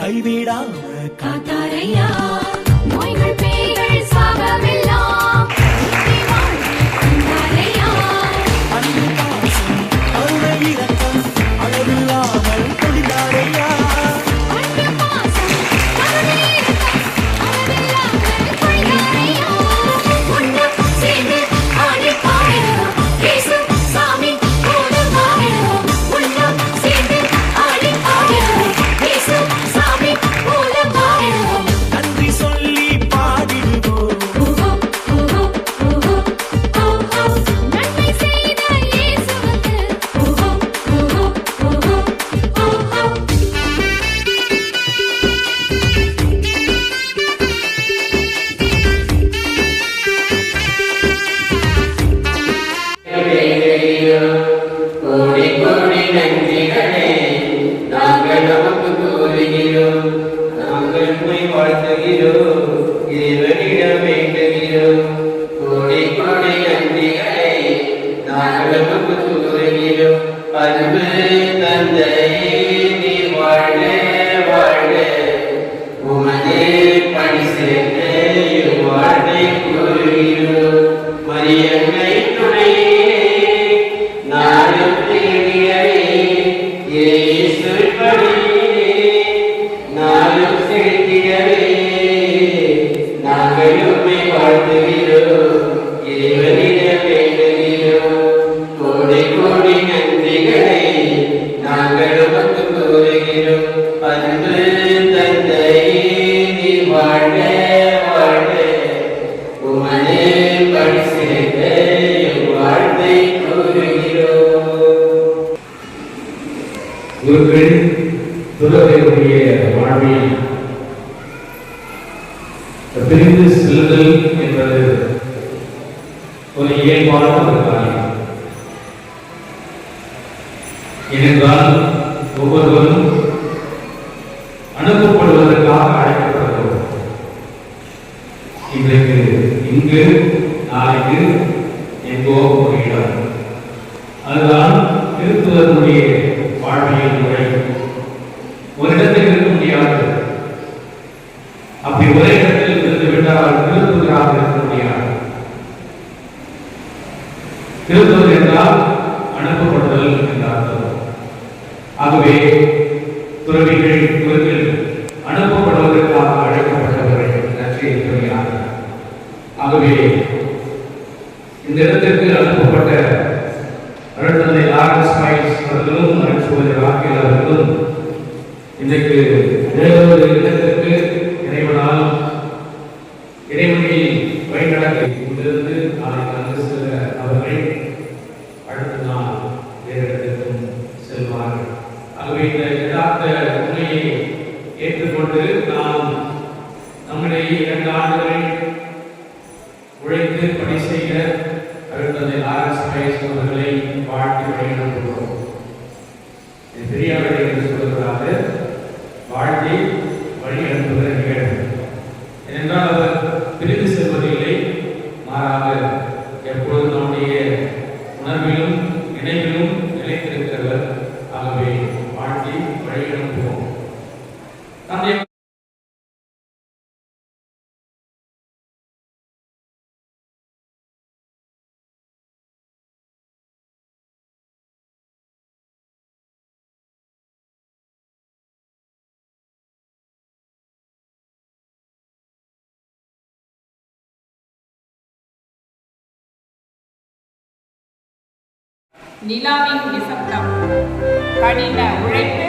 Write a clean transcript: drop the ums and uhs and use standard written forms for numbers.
கைவிடாம காத்தாரையா. நோய்கள் பேய்கள் சாபமெல்லாம் நீக்கி வாழ்க தந்தாரையா. அன்பு பாசம் அருளை இரக்கம் அளவில்லாமல் பொழிந்தாரையா. அன்பு பாசம் அருளை இரக்கம் அளவில்லாமல் பொழிந்தாரையா. ஒன்றாக சேர்ந்து ஆடி பாடிடுவோம் இயேசு சாமி கூட பாடிடுவோம். ஒன்றாக சேர்ந்து ஆடி பாடிடுவோம் இயேசு சாமி கூட பாடிடுவோம். நன்றி சொல்லி பாடிடுவோம். ஓஹோ ஓஹோ ஓஹோ ஓஹோ நன்மை செய்த இயேசுவுக்கு ஓஹோ ஓஹோ ஓஹோ ஓஹோ. கோடி கோடி நன்றிகளே நாங்கள் நமக்கு கூறுகிறோம். நாங்கள் உம்மை வாழ்த்துகிறோம், இறைவனிடம் வேண்டுகிறோம். கோடி கோடி நன்றிகளே நாங்கள் நமக்கு கூறுகிறோம். அன்பு தந்தையே நீ வாழ்க வாழ்க, உமதே பணி சேர்ந்து வாழ்வை கூறுகிறோம். மரியன்னை துணையே நாளும் தேடியவே இயேசு பணியே நாளும் செலுத்தியவே நாங்கள் உம்மை வாழ்த்துகிறோம், இறைவனிடம் வேண்டுகிறோம். கோடி கோடி நன்றிகளை நாங்கள் உமக்கு கூறுகிறோம். அன்பு தந்தையே நீ வாழ்க வாழ்க, உமதே பணி சேர்ந்து வாழ்வை கூறுகிறோம். குருக்கள் துறவியுடைய வாழ்வில் பிரிந்து செல்லுதல் என்பது ஒரு இயல்பான ஒரு காரியம். ஏனென்றால் ஒவ்வொருவரும் அனுப்பப்படுவதற்காக அழைக்கப்படுகிறோம். இன்றைக்கு இங்கு, நாளைக்கு எங்கோ ஒரு இடம். அதுதான் திருத்துவதனுடைய வாழ்வியல் முறை. ஒரு இடத்தில் இருக்க முடியாது. அப்படி ஒரே இடத்தில் இருந்து விட்டால் திருத்துவராக இருக்க முடியாது. திருத்துவது என்றால் அனுப்பப்படுதல் என்ற அர்த்தம். ஆகவே துறவிகள் குருக்கள் அனுப்பப்படுவதற்காக அழைக்கப்பட்டவர்கள் நற்செய்தி சொல்கிறார்கள். ஆகவே இந்த இடத்திற்கு அனுப்பப்பட்ட அருட்தந்தை லாரன்ஸ் பைல்ஸ் அவர்களும் அருட்சகோதரர் ராக்கேல் அவர்களும் இன்றைக்கு வேறொரு இடத்திற்கு இறைவனால் இறைவனில் வழிநடக்க இங்கிருந்து நாளைக்கு அங்கு செல்ல அவர்கள் அடுத்த நாள் வேறு இடத்திற்கும் செல்வார்கள். ஆகவே இந்த யதார்த்த உண்மையை ஏற்றுக்கொண்டு நாம் நம்முடைய 2 ஆண்டுகள் உழைத்து பணி செய்த அருட்தந்தை லாரன்ஸ் பைல்ஸ் அவர்களை வாழ்த்தி வழிநடத்துகிறோம். பெரியார்கள் என்று சொல்கிறார்கள், வாழ்த்தி வழி அனுப்புகிற நிகழ்வு. ஏனென்றால் அவர் பிரிந்து செல்வதில்லை, மாறாக எப்பொழுதும் நம்முடைய உணர்விலும் நினைவிலும் நிலைத்திருக்கிறவர். ஆகவே வாழ்த்தி வழி அனுப்புவோம். தந்தை நிலாவின் நிசப்தம், கடின உழைப்பு,